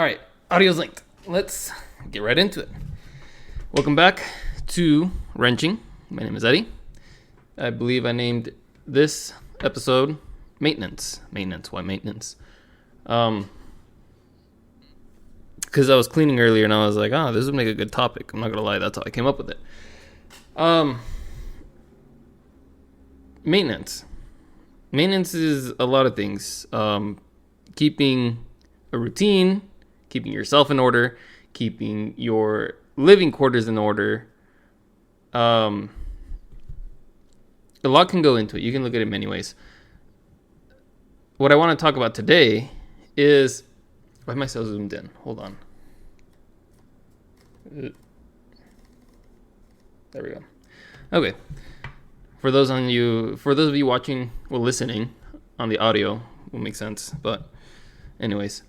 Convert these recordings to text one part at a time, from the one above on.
All right, audio's linked. Let's get right into it. Welcome back to Wrenching. My name is Eddie. I believe I named this episode Maintenance. Maintenance. Why maintenance? Because I was cleaning earlier and I was like, this would make a good topic. I'm not gonna lie, that's how I came up with it. Maintenance. Maintenance is a lot of things. Keeping a routine, keeping yourself in order, keeping your living quarters in order. A lot can go into it. You can look at it many ways. What I want to talk about today is... Why am I so zoomed in? Hold on. There we go. Okay. For those of you watching, listening on the audio, will make sense. But anyways.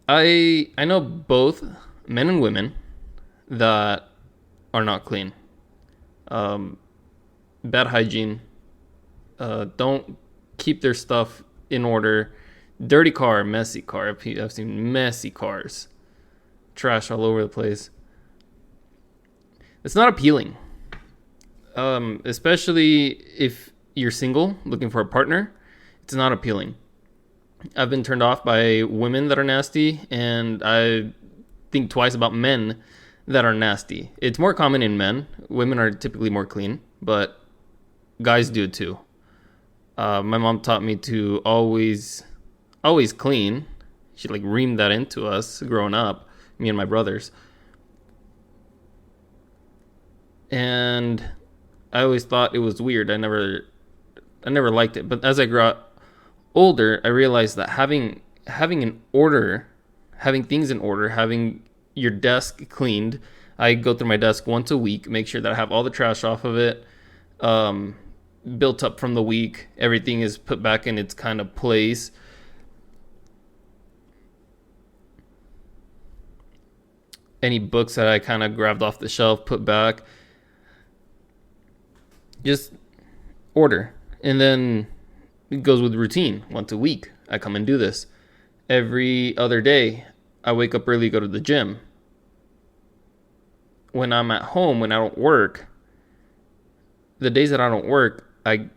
I know both men and women that are not clean. Bad hygiene. Don't keep their stuff in order. Dirty car, messy car. I've seen messy cars. Trash all over the place. It's not appealing. Especially if you're single, looking for a partner. It's not appealing. I've been turned off by women that are nasty, and I think twice about men that are nasty. It's more common in men. Women are typically more clean, but guys do it too. My mom taught me to always clean. She reamed that into us growing up, me and my brothers. And I always thought it was weird. I never liked it. But as I got older, I realized that having things in order, having your desk cleaned. I go through my desk once a week, make sure that I have all the trash off of it, built up from the week. Everything is put back in its kind of place. Any books that I kind of grabbed off the shelf, put back. Just order. And then it goes with routine. Once a week, I come and do this. Every other day, I wake up early, go to the gym. When I'm at home, when I don't work, the days that I don't work, I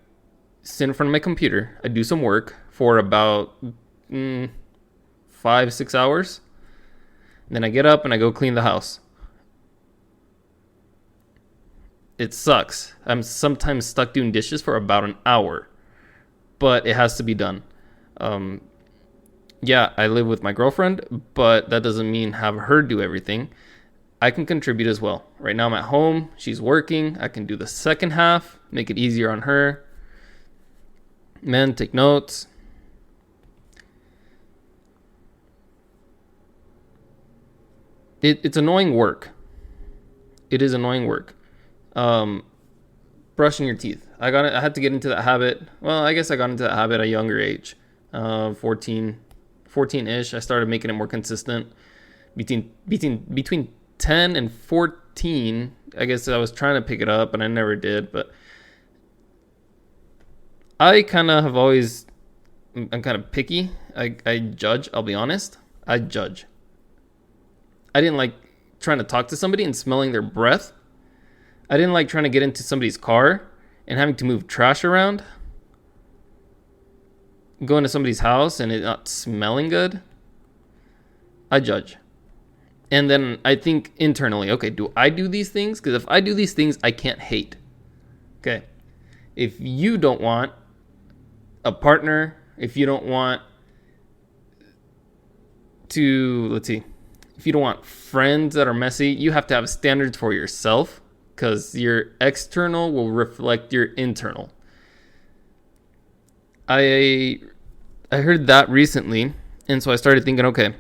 sit in front of my computer. I do some work for about 5-6 hours. And then I get up and I go clean the house. It sucks. I'm sometimes stuck doing dishes for about an hour. But it has to be done. Yeah, I live with my girlfriend, but that doesn't mean have her do everything. I can contribute as well. Right now I'm at home. She's working. I can do the second half, make it easier on her. Men, take notes. It's annoying work. It is annoying work. Brushing your teeth. I had to get into that habit. Well, I guess I got into that habit at a younger age. 14-ish. I started making it more consistent. Between 10 and 14, I guess I was trying to pick it up, and I never did. But I kind of I'm kind of picky. I judge, I'll be honest. I judge. I didn't like trying to talk to somebody and smelling their breath. I didn't like trying to get into somebody's car and having to move trash around. Going to somebody's house and it not smelling good. I judge. And then I think internally, okay, do I do these things? Because if I do these things, I can't hate. Okay. If you don't want a partner, if you don't want if you don't want friends that are messy, you have to have standards for yourself, because your external will reflect your internal. I heard that recently, and so I started thinking, okay,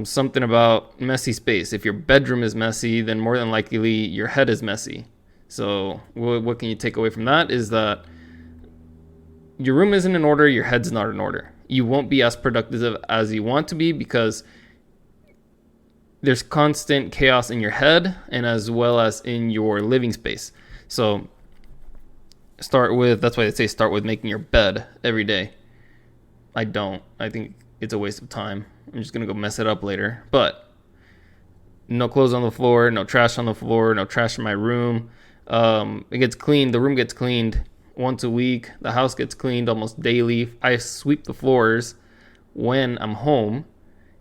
something about messy space. If your bedroom is messy, then more than likely your head is messy. So what can you take away from that is that your room isn't in order, your head's not in order. You won't be as productive as you want to be because there's constant chaos in your head and as well as in your living space. So That's why they say start with making your bed every day. I don't. I think it's a waste of time. I'm just going to go mess it up later. But no clothes on the floor, no trash on the floor, no trash in my room. It gets cleaned. The room gets cleaned once a week. The house gets cleaned almost daily. I sweep the floors when I'm home.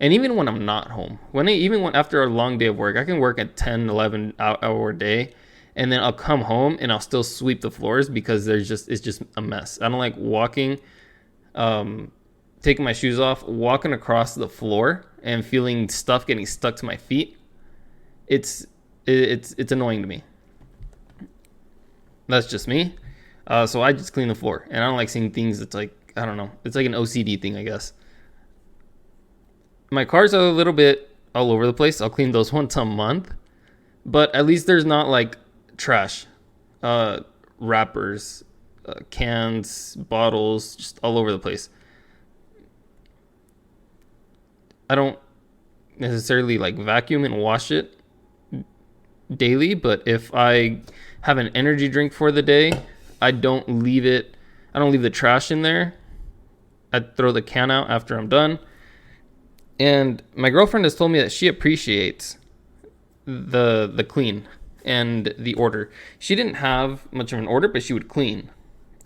And even when I'm not home, after a long day of work, I can work a 10, 11 hour day, and then I'll come home and I'll still sweep the floors because it's just a mess. I don't like walking, taking my shoes off, walking across the floor and feeling stuff getting stuck to my feet. It's annoying to me. That's just me. So I just clean the floor, and I don't like seeing things that's like, I don't know. It's like an OCD thing, I guess. My cars are a little bit all over the place. I'll clean those once a month, but at least there's not like trash, wrappers, cans, bottles, just all over the place. I don't necessarily like vacuum and wash it daily, but if I have an energy drink for the day, I don't leave the trash in there. I throw the can out after I'm done. And my girlfriend has told me that she appreciates the clean and the order. She didn't have much of an order, but she would clean.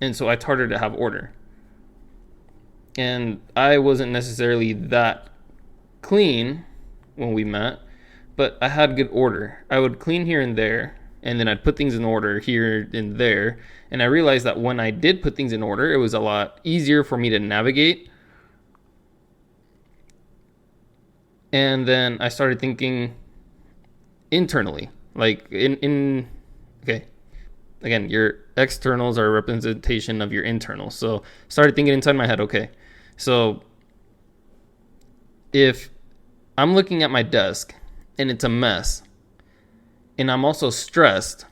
And so I taught her to have order. And I wasn't necessarily that clean when we met, but I had good order. I would clean here and there, and then I'd put things in order here and there. And I realized that when I did put things in order, it was a lot easier for me to navigate. And then I started thinking internally, like okay, again, your externals are a representation of your internals. So started thinking inside my head, okay, so if I'm looking at my desk and it's a mess and I'm also stressed,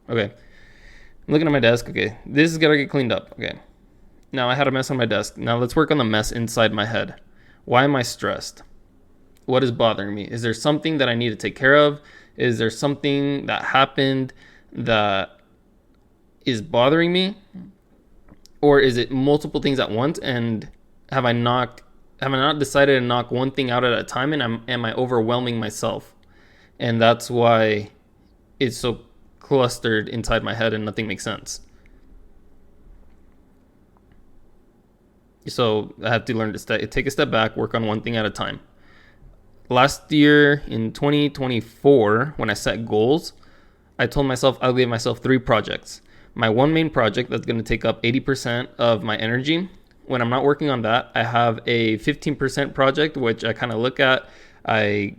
okay, I'm looking at my desk, okay, this is gotta get cleaned up, okay, now I had a mess on my desk, now let's work on the mess inside my head. Why am I stressed? What is bothering me? Is there something that I need to take care of? Is there something that happened that is bothering me? Or is it multiple things at once? And have I not decided to knock one thing out at a time? And am I overwhelming myself? And that's why it's so clustered inside my head and nothing makes sense. So I have to learn to take a step back, work on one thing at a time. Last year in 2024, when I set goals, I told myself I'll give myself 3 projects. My one main project that's going to take up 80% of my energy. When I'm not working on that, I have a 15% project, which I kind of look at, I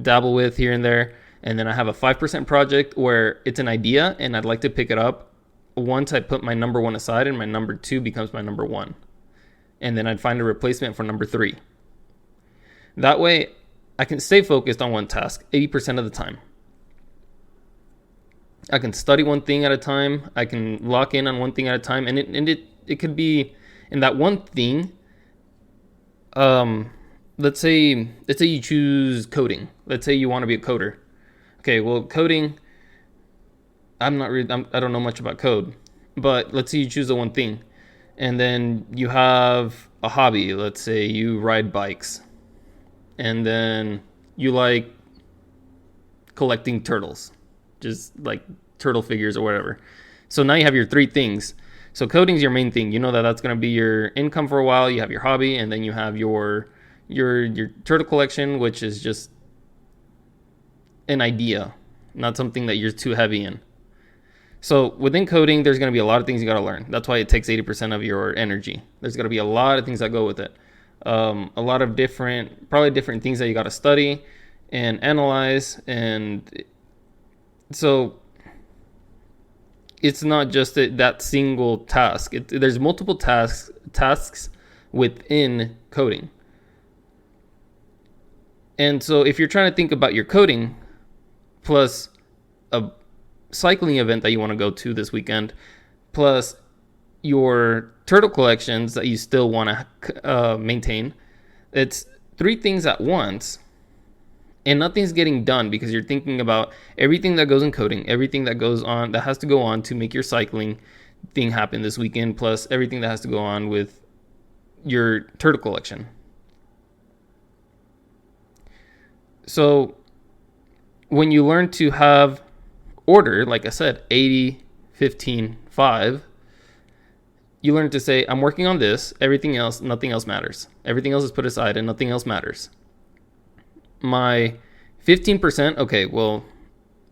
dabble with here and there. And then I have a 5% project where it's an idea and I'd like to pick it up once I put my number 1 aside and my number 2 becomes my number 1. And then I'd find a replacement for number 3. That way, I can stay focused on one task 80% of the time. I can study one thing at a time. I can lock in on one thing at a time. And it could be in that one thing. Let's say you choose coding. Let's say you want to be a coder. Okay, well, coding, I don't know much about code. But let's say you choose the one thing. And then you have a hobby. Let's say you ride bikes. And then you like collecting turtles, just like turtle figures or whatever. So now you have your 3 things. So coding's your main thing. You know that's going to be your income for a while. You have your hobby, and then you have your turtle collection, which is just an idea, not something that you're too heavy in. So within coding, there's going to be a lot of things you got to learn. That's why it takes 80% of your energy. There's going to be a lot of things that go with it. A lot of different things that you got to study and analyze. And so it's not just that single task. There's multiple tasks within coding. And so if you're trying to think about your coding plus a cycling event that you want to go to this weekend, plus your turtle collections that you still want to maintain, it's 3 things at once. and nothing's getting done because you're thinking about everything that goes in coding, everything that goes on, that has to go on to make your cycling thing happen this weekend, plus everything that has to go on with your turtle collection. So when you learn to have order, like I said, 80, 15, 5, you learn to say, I'm working on this, everything else, nothing else matters. Everything else is put aside and nothing else matters. My 15%, okay, well,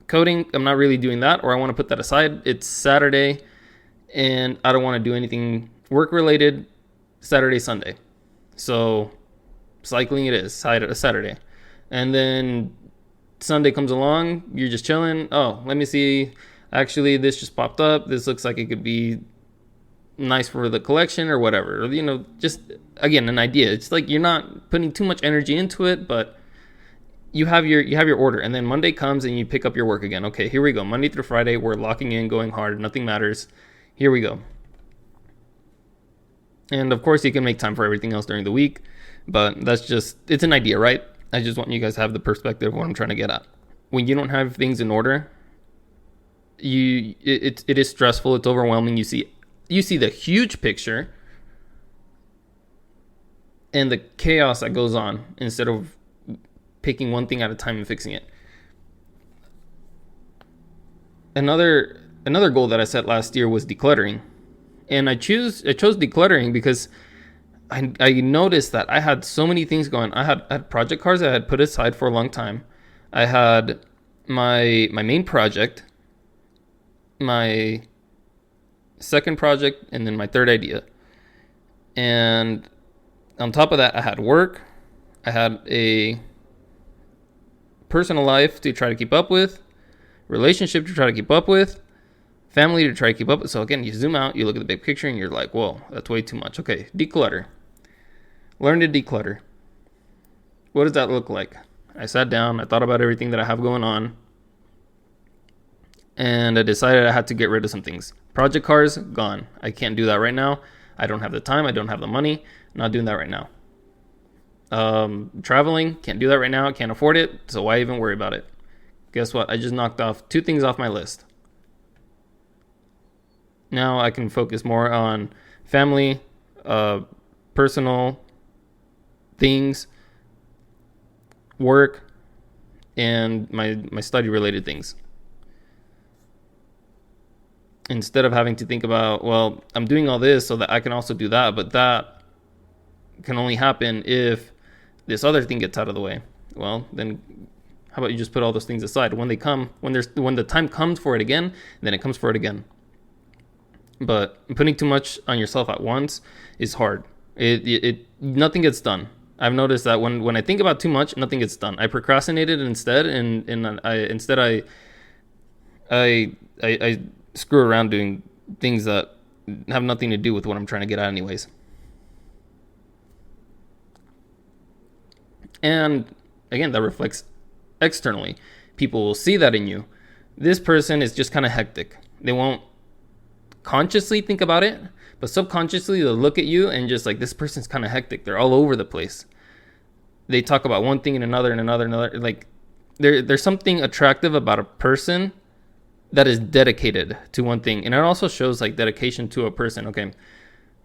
coding, I'm not really doing that, or I want to put that aside. It's Saturday and I don't want to do anything work related Saturday, Sunday. So cycling it is Saturday. And then Sunday comes along, you're just chilling. Oh, let me see. Actually, this just popped up. This looks like it could be nice for the collection or whatever. Or, just, again, an idea. It's like you're not putting too much energy into it, but you have your order. And then Monday comes and you pick up your work again. Okay, here we go. Monday through Friday, we're locking in, going hard. Nothing matters. Here we go. And of course, you can make time for everything else during the week, but it's an idea, right? I just want you guys to have the perspective of what I'm trying to get at. When you don't have things in order, it is stressful. It's overwhelming. You see the huge picture and the chaos that goes on instead of picking one thing at a time and fixing it. Another goal that I set last year was decluttering. And I chose decluttering because I noticed that I had so many things going. I had project cards I had put aside for a long time. I had my main project, my second project, and then my third idea. And on top of that, I had work. I had a personal life to try to keep up with, relationship to try to keep up with, family to try to keep up with. So again, you zoom out, you look at the big picture, and you're like, whoa, that's way too much. Okay, declutter. Learn to declutter. What does that look like? I sat down, I thought about everything that I have going on, and I decided I had to get rid of some things. Project cards, gone. I can't do that right now. I don't have the time, I don't have the money. I'm not doing that right now. Traveling, can't do that right now, can't afford it, so why even worry about it? Guess what? I just knocked off 2 things off my list. Now I can focus more on family, personal things, work, and my study related things. Instead of having to think about, well, I'm doing all this so that I can also do that, but that can only happen if this other thing gets out of the way. Well, then how about you just put all those things aside? When the time comes for it again, then it comes for it again. But putting too much on yourself at once is hard. It nothing gets done. I've noticed that when I think about too much, nothing gets done. I procrastinated instead, and I screw around doing things that have nothing to do with what I'm trying to get at anyways. And again, that reflects externally. People will see that in you. This person is just kind of hectic. They won't consciously think about it, but subconsciously they'll look at you and just like, this person's kind of hectic. They're all over the place. They talk about one thing and another and another. Like there's something attractive about a person that is dedicated to one thing. And it also shows like dedication to a person. Okay,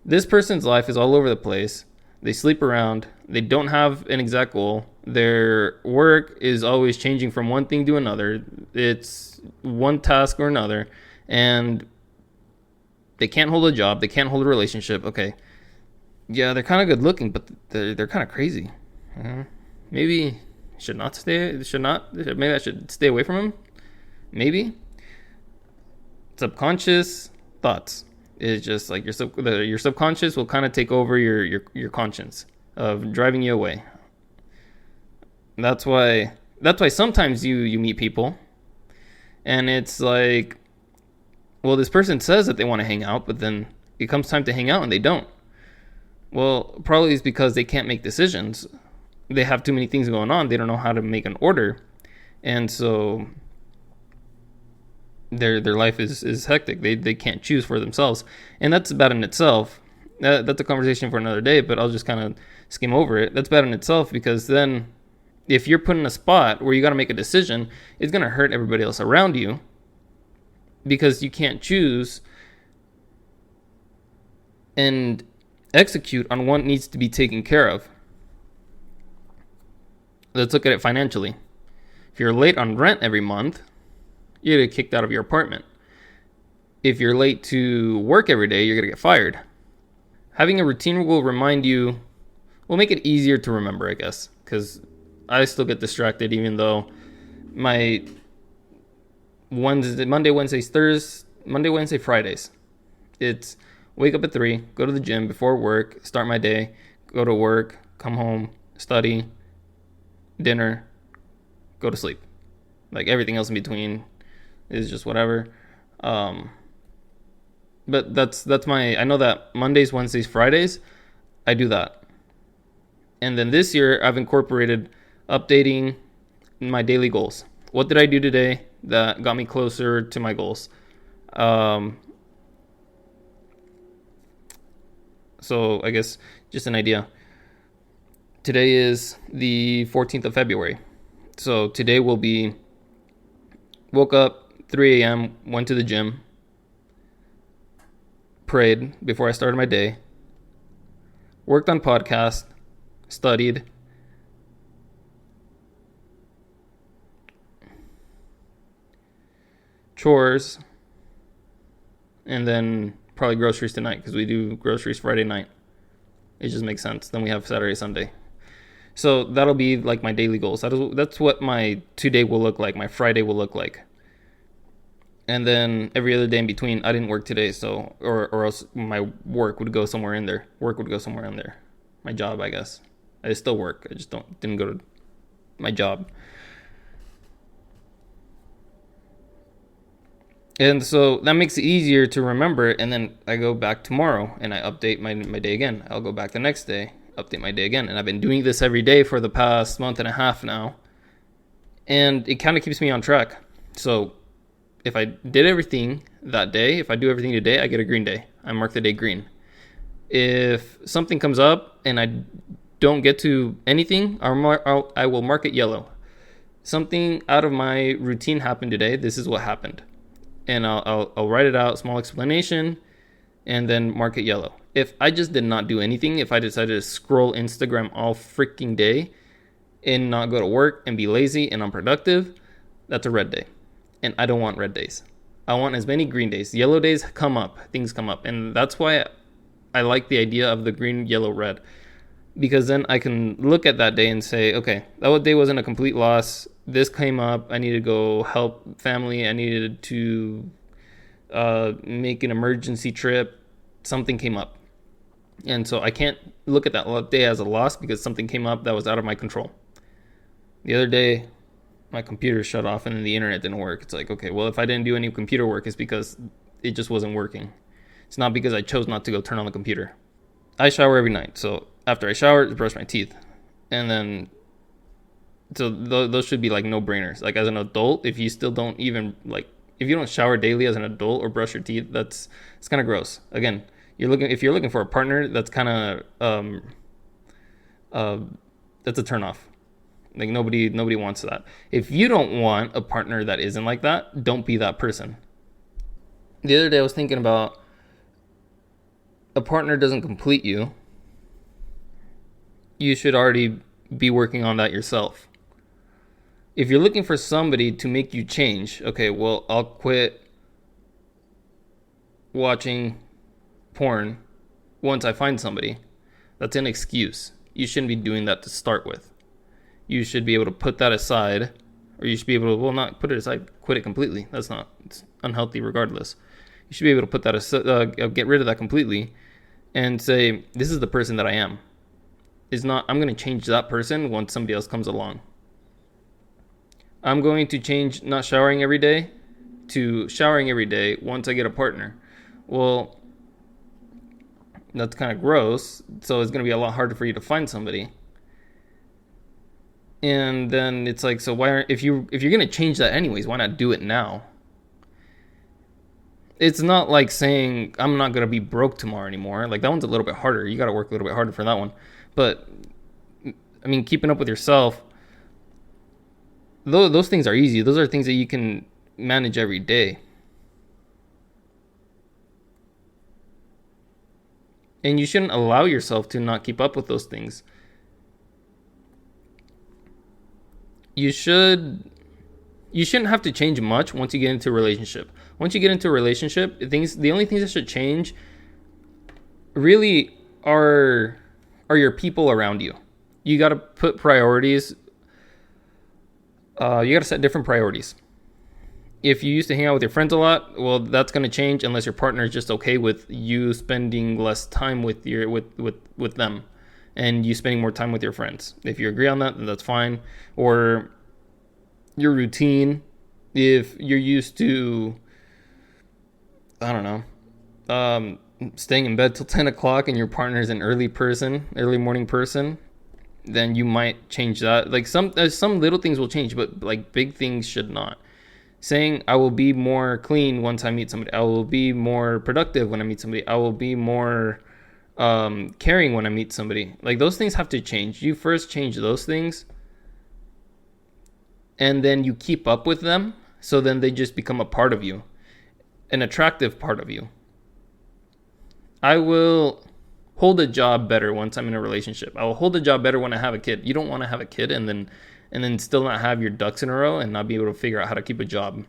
this person's life is all over the place. They sleep around. They don't have an exact goal. Their work is always changing from one thing to another. It's one task or another. And they can't hold a job. They can't hold a relationship. Okay. Yeah, they're kind of good looking, but they're kind of crazy. Maybe I should stay away from them. Maybe. Subconscious thoughts. It's just like your subconscious will kind of take over your conscience of driving you away. That's why sometimes you meet people and it's like, well, this person says that they want to hang out, but then it comes time to hang out and they don't. Well, probably it's because they can't make decisions. They have too many things going on. They don't know how to make an order. And so their life is hectic. They can't choose for themselves. And that's bad in itself. That's a conversation for another day, but I'll just kind of skim over it. That's bad in itself because then If you're put in a spot where you got to make a decision, it's going to hurt everybody else around you because you can't choose and execute on what needs to be taken care of. Let's look at it financially. If you're late on rent every month, you're going to get kicked out of your apartment. If you're late to work every day, you're going to get fired. Having a routine will remind you, will make it easier to remember, I guess, because I still get distracted even though my Monday, Wednesday, Fridays. It's wake up at 3, go to the gym before work, start my day, go to work, come home, study, dinner, go to sleep. Like everything else in between is just whatever. But that's I know that Mondays, Wednesdays, Fridays, I do that. And then this year I've incorporated updating my daily goals. What did I do today that got me closer to my goals? So I guess just an idea. Today is the 14th of February. So today will be woke up 3 a.m., went to the gym, prayed before I started my day, worked on podcast, studied, chores, and then probably groceries tonight because we do groceries Friday night. It just makes sense. Then we have Saturday, Sunday. So that'll be like my daily goals. That's what my today will look like. My Friday will look like. And then every other day in between, I didn't work today, so or else my work would go somewhere in there. My job, I guess. I still work. I just didn't go to my job. And so that makes it easier to remember. And then I go back tomorrow and I update my day again. I'll go back the next day, update my day again. And I've been doing this every day for the past month and a half now. And it kind of keeps me on track. So if I did everything that day, if I do everything today, I get a green day. I mark the day green. If something comes up and I don't get to anything, I will mark it yellow. Something out of my routine happened today. This is what happened. And I'll write it out, small explanation, and then mark it yellow. If I just did not do anything, if I decided to scroll Instagram all freaking day and not go to work and be lazy and unproductive, that's a red day. And I don't want red days. I want as many green days. Yellow days things come up. And that's why I like the idea of the green, yellow, red. Because then I can look at that day and say, okay, that day wasn't a complete loss. This came up. I needed to go help family. I needed to make an emergency trip. Something came up. And so I can't look at that day as a loss because something came up that was out of my control. The other day, my computer shut off and then the internet didn't work. It's like, okay, well, if I didn't do any computer work, it's because it just wasn't working. It's not because I chose not to go turn on the computer. I shower every night. So after I shower, I brush my teeth. And then, so those should be like no-brainers. Like as an adult, if you still don't even if you don't shower daily as an adult or brush your teeth, it's kind of gross. Again, if you're looking for a partner, that's kind of, that's a turnoff. Like nobody wants that. If you don't want a partner that isn't like that, don't be that person. The other day I was thinking about a partner doesn't complete you. You should already be working on that yourself. If you're looking for somebody to make you change, okay, well, I'll quit watching porn once I find somebody. That's an excuse. You shouldn't be doing that to start with. You should be able to put that aside, or you should be able to, well, not put it aside, quit it completely. It's unhealthy regardless. You should be able to put that aside, get rid of that completely and say, this is the person that I am. I'm going to change that person once somebody else comes along. I'm going to change not showering every day to showering every day once I get a partner. Well, that's kind of gross. So it's going to be a lot harder for you to find somebody. And then it's like, so if you're going to change that anyways, why not do it now? It's not like saying I'm not going to be broke tomorrow anymore. Like that one's a little bit harder. You got to work a little bit harder for that one. But I mean, keeping up with yourself, those things are easy. Those are things that you can manage every day. And you shouldn't allow yourself to not keep up with those things. You shouldn't have to change much once you get into a relationship. Once you get into a relationship, the only things that should change really are your people around you. You got to put priorities. You got to set different priorities. If you used to hang out with your friends a lot, well, that's going to change unless your partner is just okay with you spending less time with them, and you spending more time with your friends. If you agree on that, then that's fine. Or your routine. If you're used to, I don't know, staying in bed till 10 o'clock and your partner is an early morning person, then you might change that. Like some little things will change, but like big things should not. Saying I will be more clean once I meet somebody. I will be more productive when I meet somebody. I will be more caring when I meet somebody. Like those things have to change. You first change those things, and then you keep up with them. So then they just become a part of you, an attractive part of you. I will hold a job better once I'm in a relationship. I will hold a job better when I have a kid. You don't want to have a kid and then still not have your ducks in a row and not be able to figure out how to keep a job.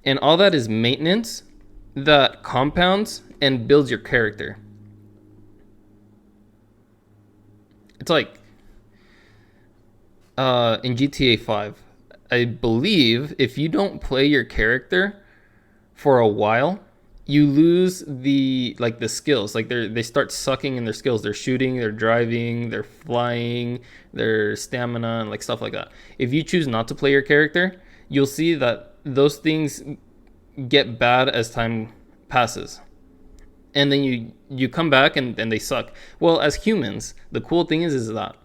And all that is maintenance that compounds and builds your character. It's like in GTA 5, I believe if you don't play your character for a while, you lose the skills. Like they start sucking in their skills. They're shooting, they're driving, they're flying, their stamina, and like stuff like that. If you choose not to play your character, you'll see that those things get bad as time passes. And then you come back and they suck. Well, as humans, the cool thing is that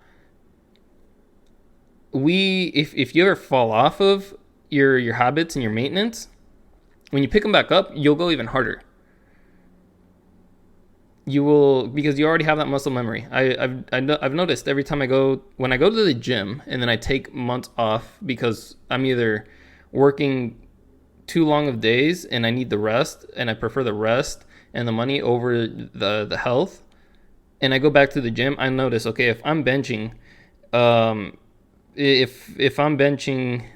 if you ever fall off of your habits and your maintenance, when you pick them back up, you'll go even harder. You will, because you already have that muscle memory. I've noticed every time when I go to the gym and then I take months off because I'm either working too long of days and I need the rest, and I prefer the rest and the money over the health, and I go back to the gym, I notice, okay, if I'm benching, if I'm benching,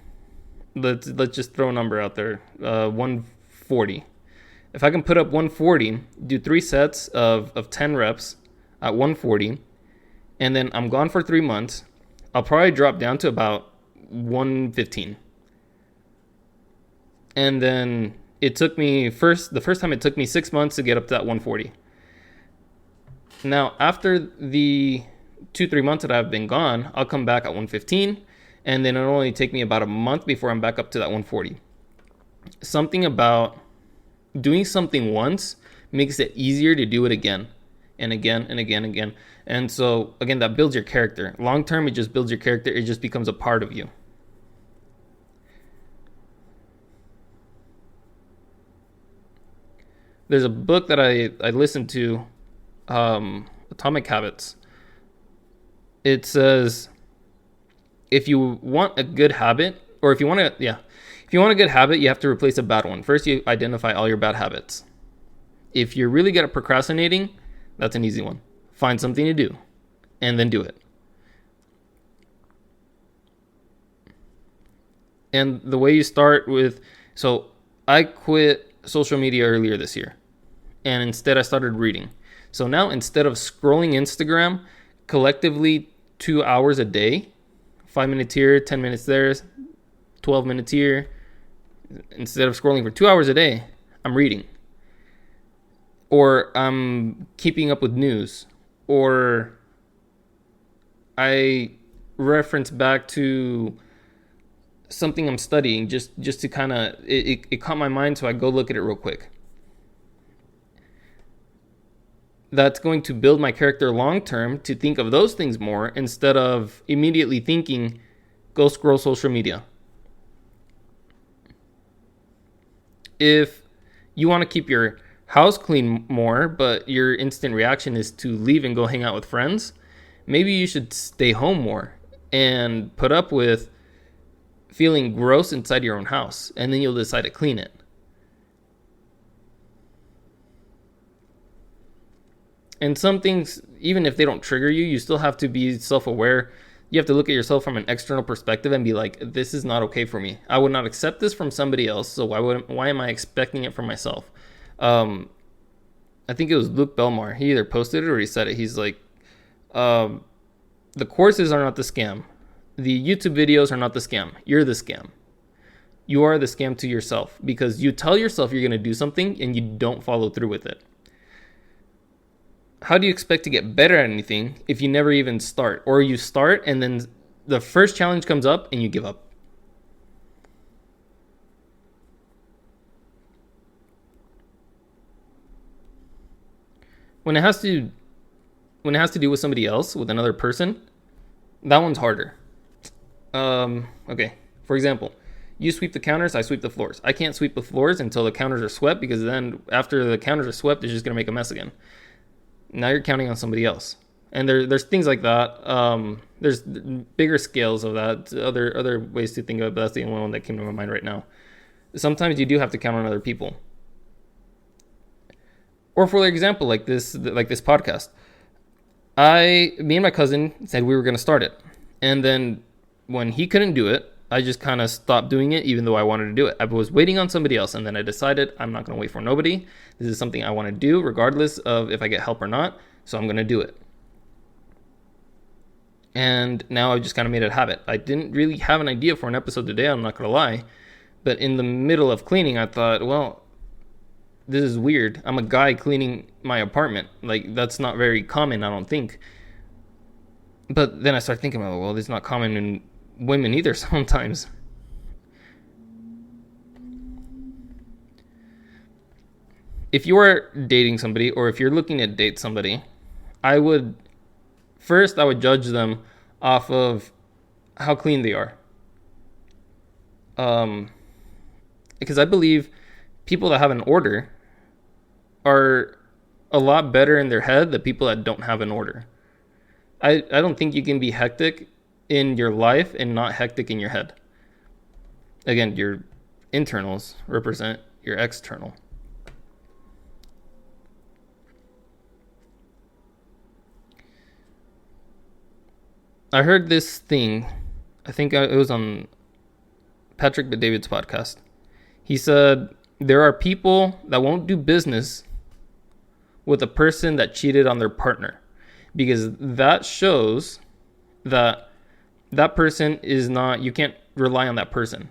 let's just throw a number out there, 140. If I can put up 140, do 3 sets of 10 reps at 140, and then I'm gone for 3 months, I'll probably drop down to about 115. And then the first time it took me 6 months to get up to that 140. Now, after the 2-3 months that I've been gone, I'll come back at 115, and then it'll only take me about a month before I'm back up to that 140. Something about doing something once makes it easier to do it again and again and again and again. And so, again, that builds your character. Long term, it just builds your character. It just becomes a part of you. There's a book that I listened to, Atomic Habits. It says, if you want a good habit, or if you want a good habit, you have to replace a bad one. First, you identify all your bad habits. If you're really good at procrastinating, that's an easy one. Find something to do, and then do it. And the way you start with, so I quit social media earlier this year, and instead I started reading. So now, instead of scrolling Instagram collectively 2 hours a day, 5 minutes here, 10 minutes there, 12 minutes here, instead of scrolling for 2 hours a day, I'm reading. Or I'm keeping up with news. Or I reference back to something I'm studying just to kind of, it caught my mind, so I go look at it real quick. That's going to build my character long term to think of those things more instead of immediately thinking, go scroll social media. If you want to keep your house clean more, but your instant reaction is to leave and go hang out with friends, maybe you should stay home more and put up with feeling gross inside your own house, and then you'll decide to clean it. And some things, even if they don't trigger you, you still have to be self-aware. You have to look at yourself from an external perspective and be like, this is not okay for me. I would not accept this from somebody else, so why am I expecting it from myself? I think it was Luke Belmar. He either posted it or he said it. He's like, the courses are not the scam. The YouTube videos are not the scam. You're the scam. You are the scam to yourself because you tell yourself you're going to do something and you don't follow through with it. How do you expect to get better at anything if you never even start? Or you start and then the first challenge comes up and you give up? When it has to do with somebody else, with another person, that one's harder. Okay. For example, you sweep the counters, I sweep the floors. I can't sweep the floors until the counters are swept because then after the counters are swept, it's just going to make a mess again. Now you're counting on somebody else. And there's things like that. There's bigger scales of that, other ways to think of it, but that's the only one that came to my mind right now. Sometimes you do have to count on other people. Or for example, like this podcast. Me and my cousin said we were going to start it. And then when he couldn't do it, I just kind of stopped doing it, even though I wanted to do it. I was waiting on somebody else, and then I decided I'm not going to wait for nobody. This is something I want to do, regardless of if I get help or not, so I'm going to do it. And now I just kind of made it a habit. I didn't really have an idea for an episode today, I'm not going to lie. But in the middle of cleaning, I thought, well, this is weird. I'm a guy cleaning my apartment. Like, that's not very common, I don't think. But then I started thinking, well, this is not common in women either sometimes. If you are dating somebody or if you're looking to date somebody, I would judge them off of how clean they are. Because I believe people that have an order are a lot better in their head than people that don't have an order. I don't think you can be hectic in your life and not hectic in your head. Again, your internals represent your external. I heard this thing, I think it was on Patrick Bet-David's podcast. He said there are people that won't do business with a person that cheated on their partner, because that shows that person is not, you can't rely on that person.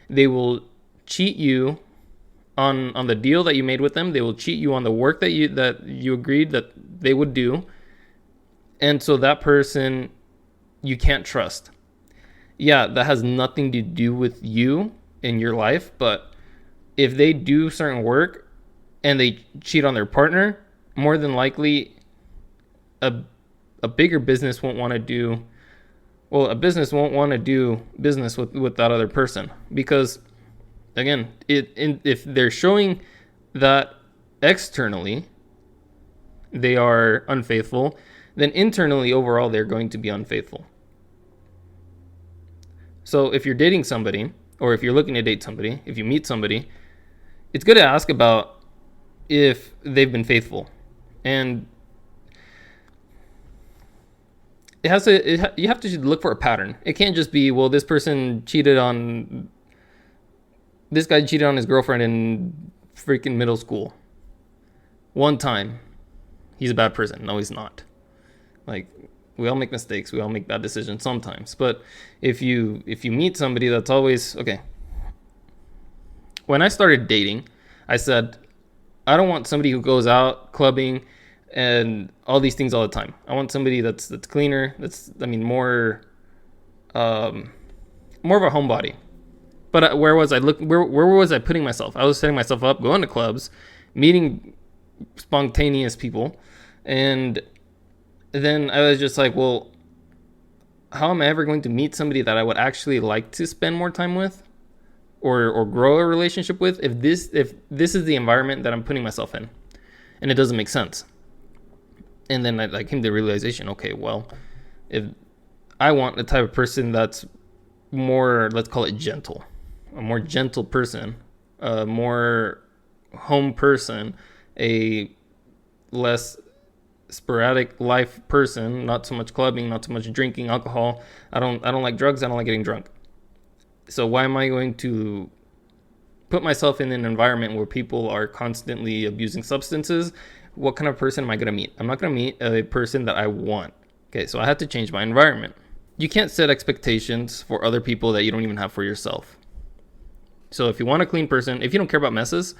They will cheat you on the deal that you made with them. They will cheat you on the work that you agreed that they would do. And so that person you can't trust. Yeah, that has nothing to do with you in your life, but if they do certain work and they cheat on their partner, more than likely a bigger business won't want to do, well, a business won't want to do business with that other person, because again, if they're showing that externally they are unfaithful, then internally overall they're going to be unfaithful. So if you're dating somebody, or if you're looking to date somebody, if you meet somebody, it's good to ask about if they've been faithful. And you have to look for a pattern. It can't just be, well, this guy cheated on his girlfriend in freaking middle school one time. He's a bad person. No, he's not. Like, we all make mistakes. We all make bad decisions sometimes. But if you meet somebody that's always, okay. When I started dating, I said, I don't want somebody who goes out clubbing and all these things all the time. I want somebody that's cleaner, more of a homebody. But where was I putting myself? I was setting myself up, going to clubs, meeting spontaneous people, and then I was just like, well, how am I ever going to meet somebody that I would actually like to spend more time with or grow a relationship with if this is the environment that I'm putting myself in? And it doesn't make sense. And then I came to the realization, okay, well, if I want the type of person that's more, let's call it gentle, a more gentle person, a more home person, a less sporadic life person, not so much clubbing, not so much drinking, alcohol. I don't like drugs. I don't like getting drunk. So why am I going to put myself in an environment where people are constantly abusing substances? What kind of person am I going to meet? I'm not going to meet a person that I want. Okay, so I have to change my environment. You can't set expectations for other people that you don't even have for yourself. So if you want a clean person, if you don't care about messes,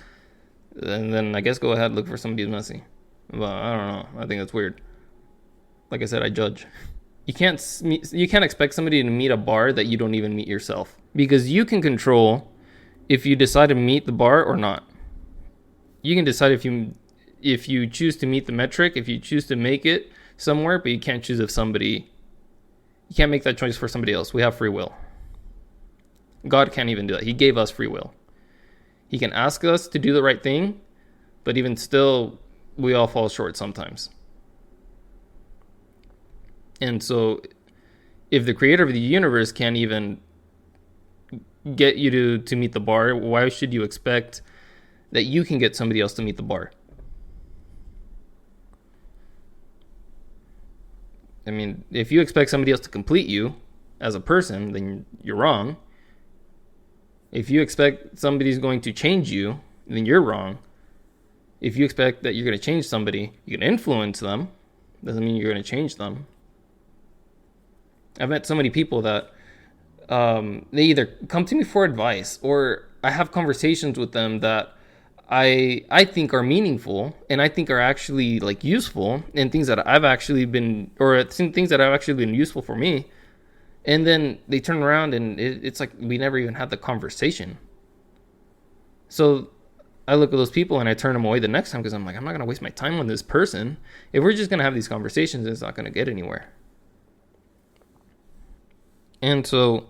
then I guess go ahead, look for somebody who's messy. But I don't know. I think that's weird. Like I said, I judge. You can't expect somebody to meet a bar that you don't even meet yourself, because you can control if you decide to meet the bar or not. You can decide if you choose to meet the metric, if you choose to make it somewhere, but you can't choose if somebody. You can't make that choice for somebody else. We have free will. God can't even do that. He gave us free will. He can ask us to do the right thing, but even still, we all fall short sometimes. And so, if the creator of the universe can't even get you to meet the bar, why should you expect that you can get somebody else to meet the bar? I mean, if you expect somebody else to complete you as a person, then you're wrong. If you expect somebody's going to change you, then you're wrong. If you expect that you're going to change somebody, you can influence them, doesn't mean you're going to change them. I've met so many people that they either come to me for advice, or I have conversations with them that I think are meaningful, and I think are actually like useful, and things that I've actually been, or things that have actually been useful for me. And then they turn around and it's like we never even had the conversation. So I look at those people and I turn them away the next time, because I'm like, I'm not going to waste my time on this person. If we're just going to have these conversations, it's not going to get anywhere. And so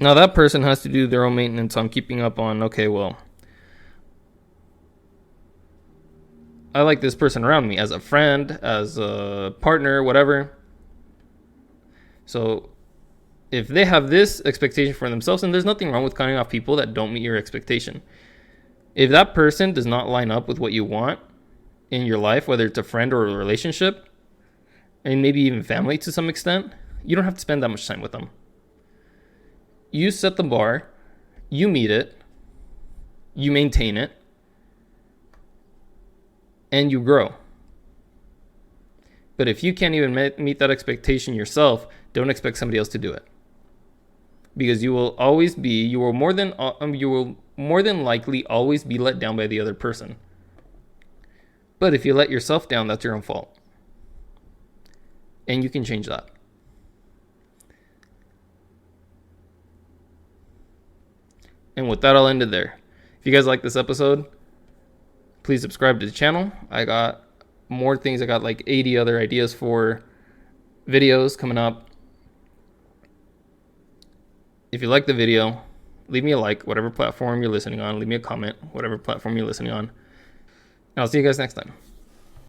now that person has to do their own maintenance on keeping up on, okay, well, I like this person around me as a friend, as a partner, whatever. So if they have this expectation for themselves, and there's nothing wrong with cutting off people that don't meet your expectation. If that person does not line up with what you want in your life, whether it's a friend or a relationship, and maybe even family to some extent, you don't have to spend that much time with them. You set the bar, you meet it, you maintain it, and you grow. But if you can't even meet that expectation yourself, don't expect somebody else to do it. Because you will more than likely always be let down by the other person. But if you let yourself down, that's your own fault. And you can change that. And with that, I'll end it there. If you guys like this episode, please subscribe to the channel. I got more things. I got like 80 other ideas for videos coming up. If you like the video, leave me a like, whatever platform you're listening on. Leave me a comment, whatever platform you're listening on. And I'll see you guys next time.